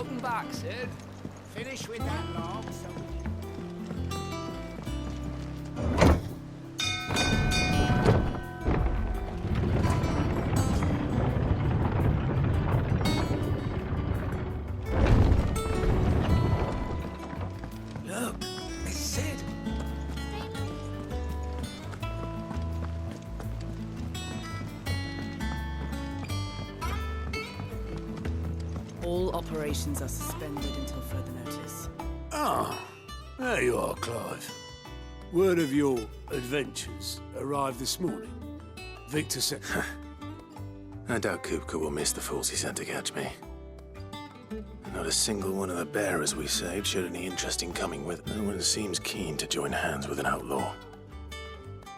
Welcome back, Sid. Finish with that log, so Look, it's Sid. All operations are suspended until further notice. Ah, there you are, Clive. Word of your adventures arrived this morning. Victor said... I doubt Kupka will miss the fools he sent to catch me. Not a single one of the bearers we saved showed any interest in coming with. No one seems keen to join hands with an outlaw.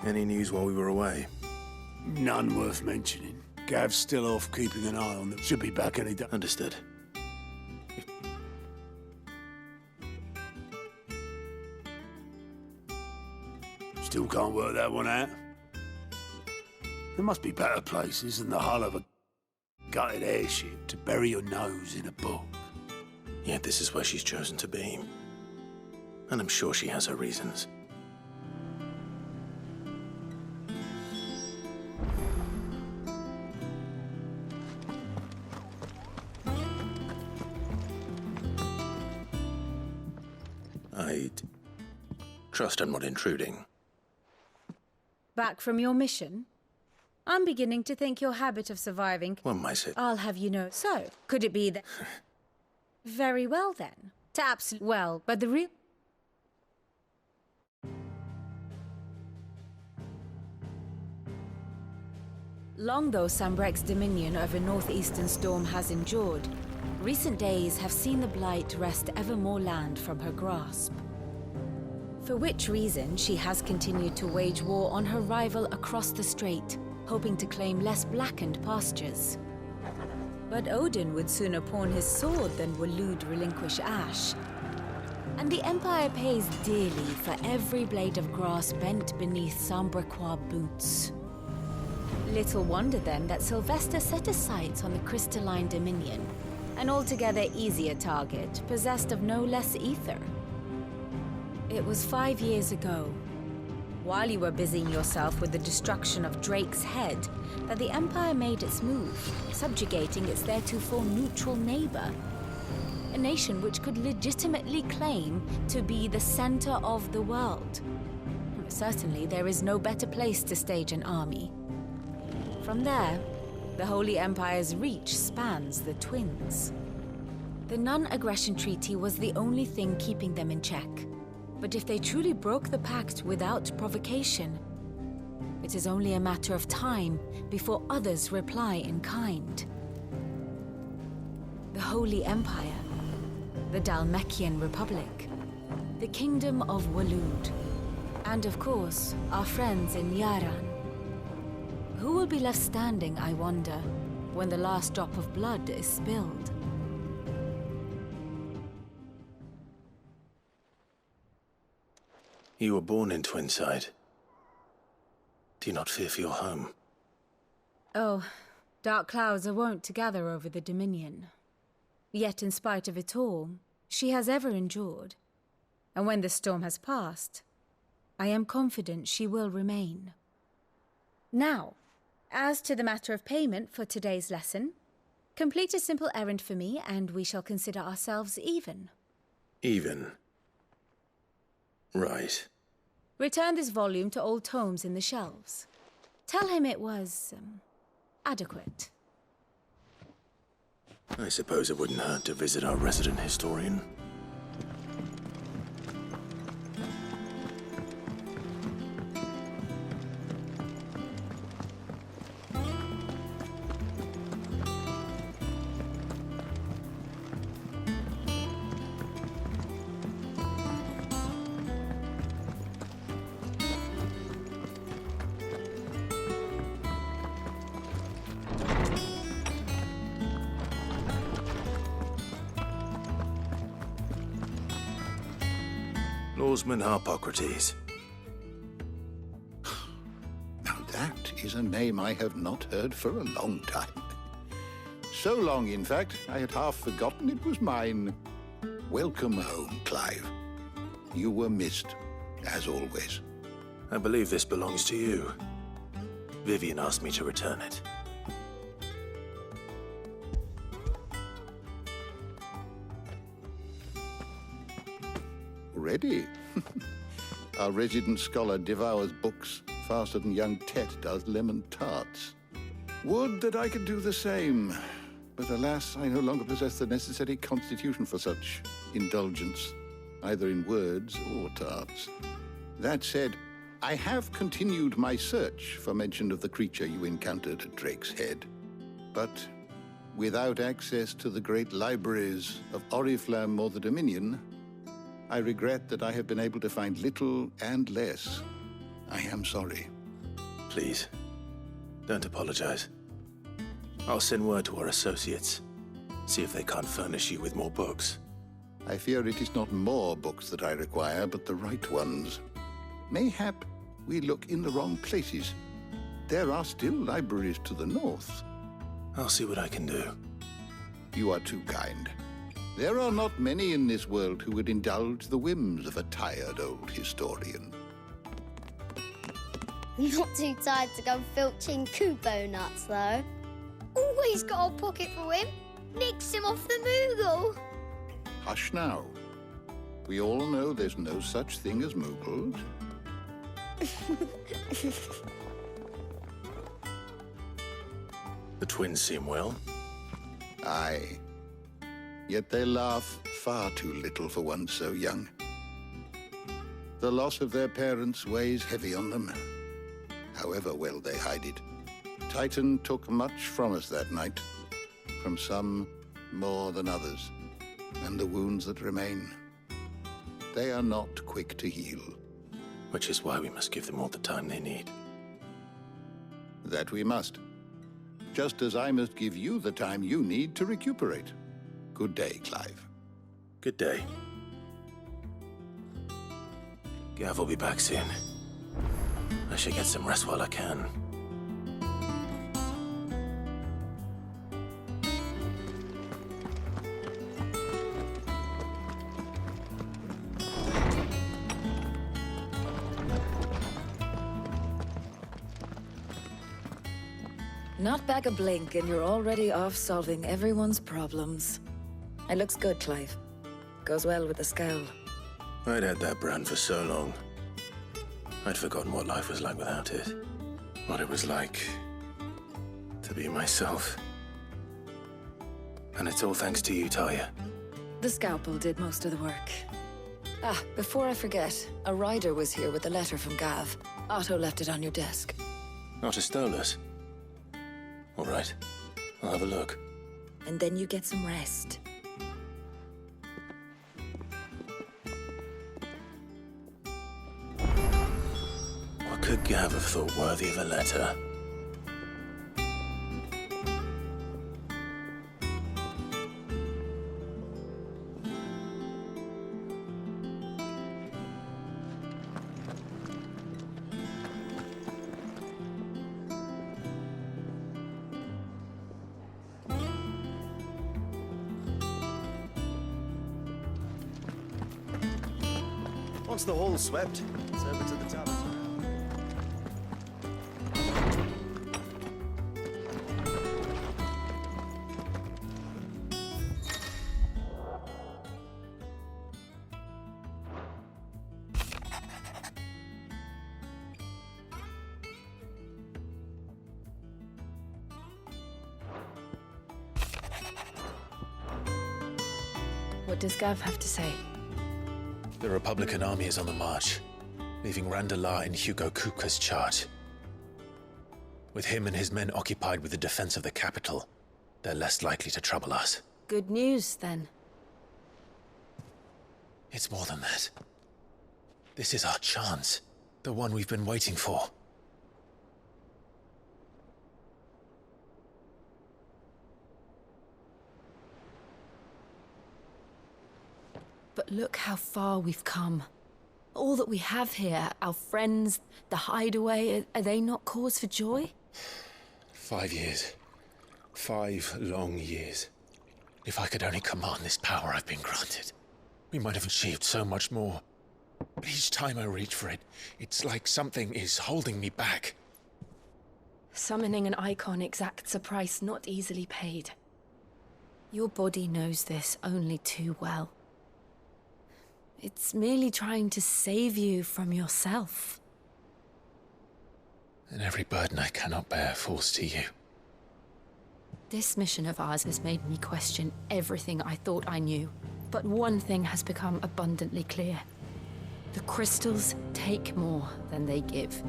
Any news while we were away? None worth mentioning. Gav's still off keeping an eye on them. Should be back any day. Understood. Still can't work that one out. There must be better places than the hull of a gutted airship to bury your nose in a book. Yet this is where she's chosen to be. And I'm sure she has her reasons. I trust I'm not intruding. Back from your mission? I'm beginning to think your habit of surviving... One might say... I'll have you know. So, could it be that... Very well, then. To absolute... Well, but the real... Long though Sanbreque's dominion over northeastern storm has endured, recent days have seen the blight wrest ever more land from her grasp. For which reason she has continued to wage war on her rival across the strait, hoping to claim less blackened pastures. But Odin would sooner pawn his sword than Waloed relinquish Ash. And the Empire pays dearly for every blade of grass bent beneath Sanbrequois boots. Little wonder then that Sylvester set his sights on the crystalline dominion, an altogether easier target, possessed of no less ether. It was 5 years ago, while you were busying yourself with the destruction of Drake's head, that the Empire made its move, subjugating its theretofore neutral neighbor. A nation which could legitimately claim to be the center of the world. Certainly, there is no better place to stage an army. From there, the Holy Empire's reach spans the Twins. The non-aggression treaty was the only thing keeping them in check. But if they truly broke the pact without provocation, it is only a matter of time before others reply in kind. The Holy Empire, the Dhalmekian Republic, the Kingdom of Waloed, and of course, our friends in Yaran. Who will be left standing, I wonder, when the last drop of blood is spilled? You were born in Twinside. Do you not fear for your home? Oh, dark clouds are wont to gather over the Dominion. Yet in spite of it all, she has ever endured. And when the storm has passed, I am confident she will remain. Now, as to the matter of payment for today's lesson, complete a simple errand for me and we shall consider ourselves even. Even? Right. Return this volume to old tomes in the shelves. Tell him it was, adequate. I suppose it wouldn't hurt to visit our resident historian. Lawsman Harpocrates. Now that is a name I have not heard for a long time. So long, in fact, I had half forgotten it was mine. Welcome home, Clive. You were missed, as always. I believe this belongs to you. Vivian asked me to return it. Ready? Our resident scholar devours books faster than young Tet does lemon tarts. Would that I could do the same. But alas, I no longer possess the necessary constitution for such indulgence, either in words or tarts. That said, I have continued my search for mention of the creature you encountered at Drake's Head. But without access to the great libraries of Oriflamme or the Dominion, I regret that I have been able to find little and less. I am sorry. Please, don't apologize. I'll send word to our associates. See if they can't furnish you with more books. I fear it is not more books that I require, but the right ones. Mayhap we look in the wrong places. There are still libraries to the north. I'll see what I can do. You are too kind. There are not many in this world who would indulge the whims of a tired old historian. Not too tired to go filching Kupo nuts, though. Always got a pocket for him. Nicks him off the Moogle. Hush now. We all know there's no such thing as Moogles. The twins seem well. Aye. Yet they laugh far too little for one so young. The loss of their parents weighs heavy on them, however well they hide it. Titan took much from us that night, from some more than others, and the wounds that remain, they are not quick to heal. Which is why we must give them all the time they need. That we must. Just as I must give you the time you need to recuperate. Good day, Clive. Good day. Gav will be back soon. I should get some rest while I can. Not back a blink and you're already off solving everyone's problems. It looks good, Clive. Goes well with the scowl. I'd had that brand for so long. I'd forgotten what life was like without it. What it was like to be myself. And it's all thanks to you, Talia. The scalpel did most of the work. Ah, before I forget, a rider was here with a letter from Gav. Otto left it on your desk. Not a Stolas. All right, I'll have a look. And then you get some rest. What could Gav have thought worthy of a letter? Once the hall's swept, it's over to the tavern. What does Gav have to say? The Republican army is on the march, leaving Randalar in Hugo Kupka's charge. With him and his men occupied with the defense of the capital, they're less likely to trouble us. Good news, then. It's more than that. This is our chance, the one we've been waiting for. But look how far we've come. All that we have here, our friends, the hideaway, are they not cause for joy? 5 years. 5 long years. If I could only command this power I've been granted, we might have achieved so much more. But each time I reach for it, it's like something is holding me back. Summoning an icon exacts a price not easily paid. Your body knows this only too well. It's merely trying to save you from yourself. And every burden I cannot bear falls to you. This mission of ours has made me question everything I thought I knew. But one thing has become abundantly clear. The crystals take more than they give.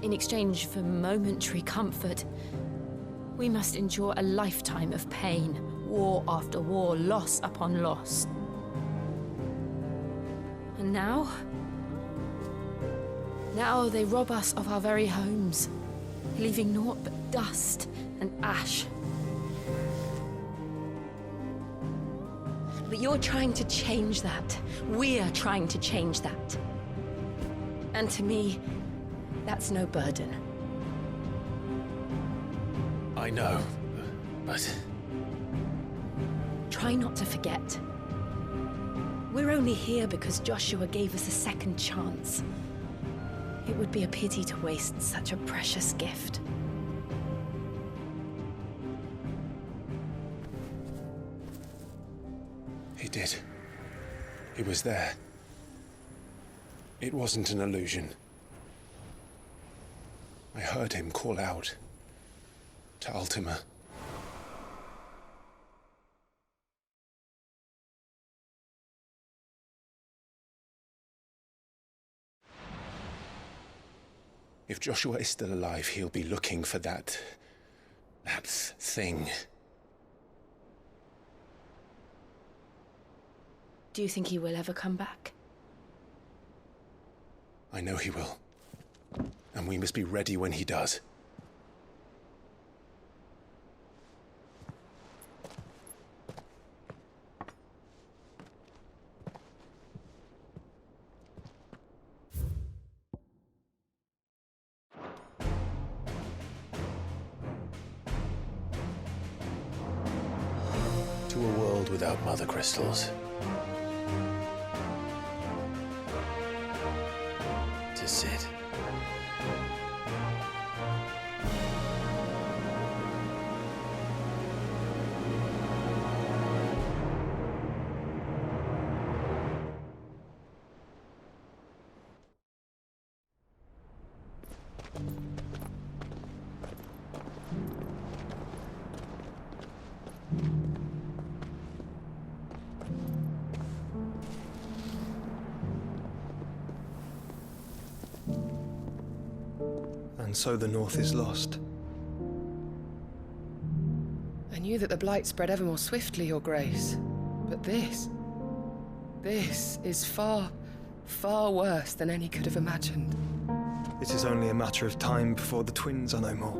In exchange for momentary comfort, we must endure a lifetime of pain, war after war, loss upon loss. And now they rob us of our very homes, leaving naught but dust and ash. But you're trying to change that. We're trying to change that. And to me, that's no burden. I know, but... Try not to forget. We're only here because Joshua gave us a second chance. It would be a pity to waste such a precious gift. He did. He was there. It wasn't an illusion. I heard him call out to Ultima. If Joshua is still alive, he'll be looking for that thing. Do you think he will ever come back? I know he will. And we must be ready when he does. To a world without mother crystals. To Sid. And so the North is lost. I knew that the Blight spread ever more swiftly, Your Grace. But this is far, far worse than any could have imagined. It is only a matter of time before the twins are no more.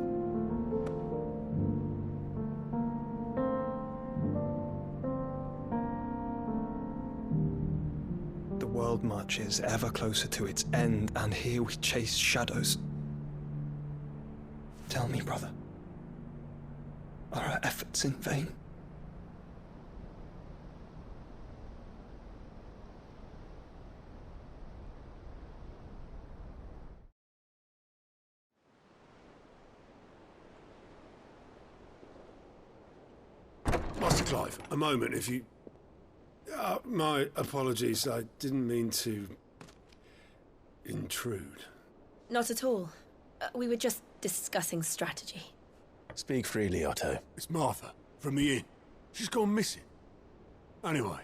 The world marches ever closer to its end, and here we chase shadows. Tell me, brother, are our efforts in vain? Master Clive, a moment, if you... my apologies, I didn't mean to... intrude. Not at all. We were just discussing strategy. Speak freely, Otto. It's Martha, from the inn. She's gone missing. Anyway,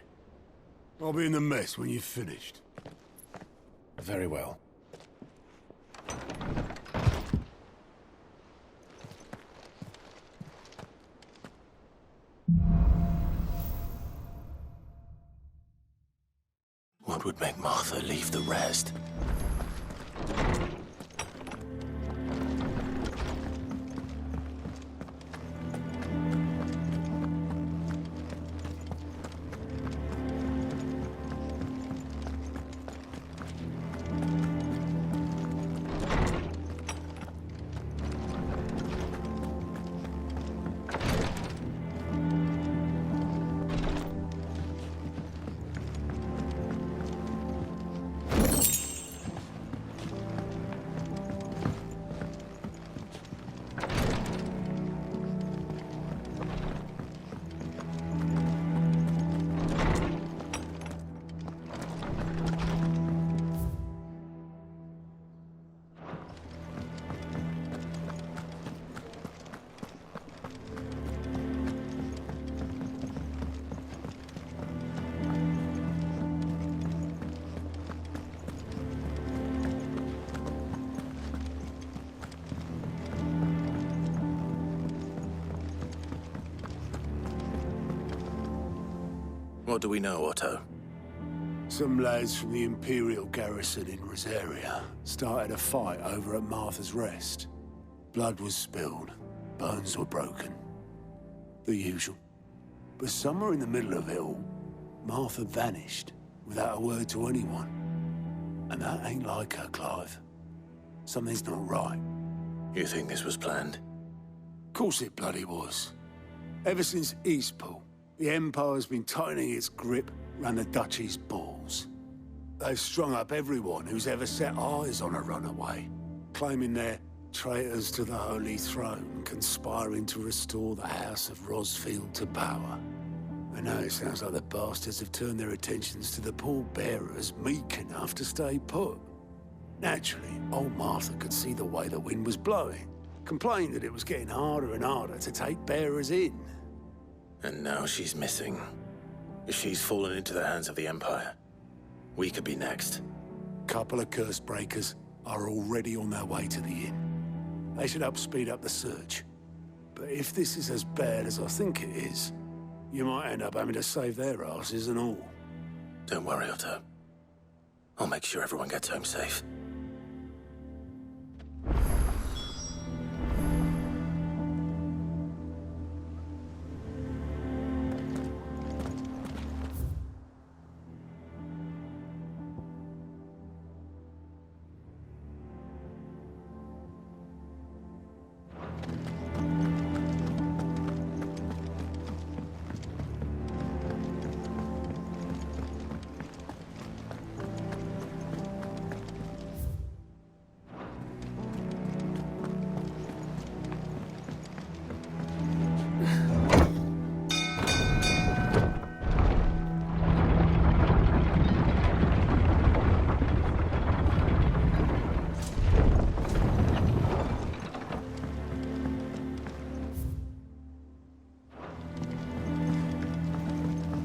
I'll be in the mess when you've finished. Very well. What would make Martha leave the rest? What do we know, Otto? Some lads from the Imperial garrison in Rosaria started a fight over at Martha's Rest. Blood was spilled, bones were broken. The usual. But somewhere in the middle of it all, Martha vanished without a word to anyone. And that ain't like her, Clive. Something's not right. You think this was planned? Course it bloody was. Ever since Eastpool, the Empire's been tightening its grip around the Duchy's balls. They've strung up everyone who's ever set eyes on a runaway, claiming they're traitors to the Holy Throne, conspiring to restore the House of Rosfield to power. And now it sounds like the bastards have turned their attentions to the pallbearers meek enough to stay put. Naturally, old Martha could see the way the wind was blowing, complained that it was getting harder and harder to take bearers in. And now she's missing. If she's fallen into the hands of the Empire, we could be next. Couple of curse breakers are already on their way to the inn. They should help speed up the search. But if this is as bad as I think it is, you might end up having to save their asses and all. Don't worry, Otto. I'll make sure everyone gets home safe.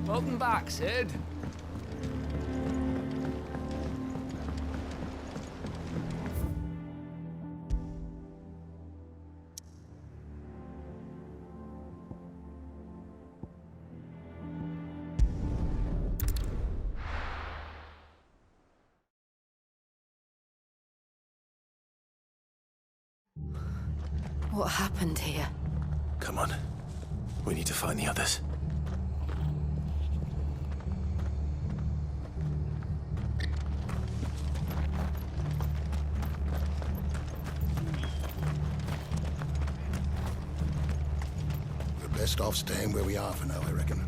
Welcome back, Sid. What happened here? Come on. We need to find the others. Best off staying where we are for now, I reckon.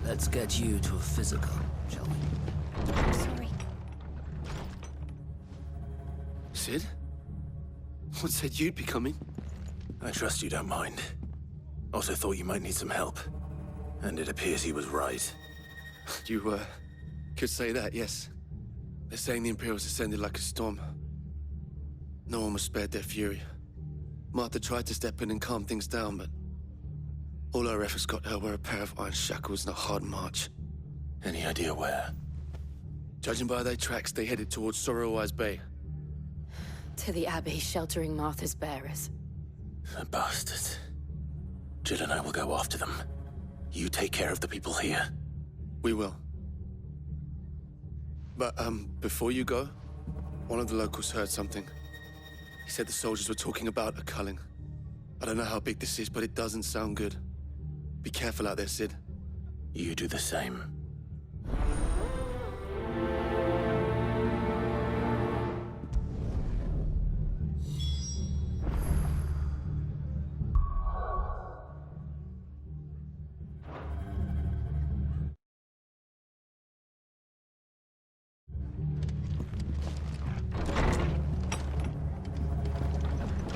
Let's get you to a physical, shall we? I'm sorry. Sid? What said you'd be coming? I trust you don't mind. Also thought you might need some help. And it appears he was right. You, could say that, yes. They're saying the Imperials descended like a storm. No one was spared their fury. Martha tried to step in and calm things down, but all our efforts got her were a pair of iron shackles and a hard march. Any idea where? Judging by their tracks, they headed towards Sorrowwise Bay. To the Abbey sheltering Martha's bearers. The bastards. Jill and I will go after them. You take care of the people here. We will. But, before you go, one of the locals heard something. He said the soldiers were talking about a culling. I don't know how big this is, but it doesn't sound good. Be careful out there, Sid. You do the same.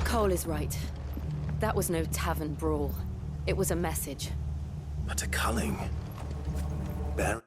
Cole is right. That was no tavern brawl. It was a message. But a culling. Baron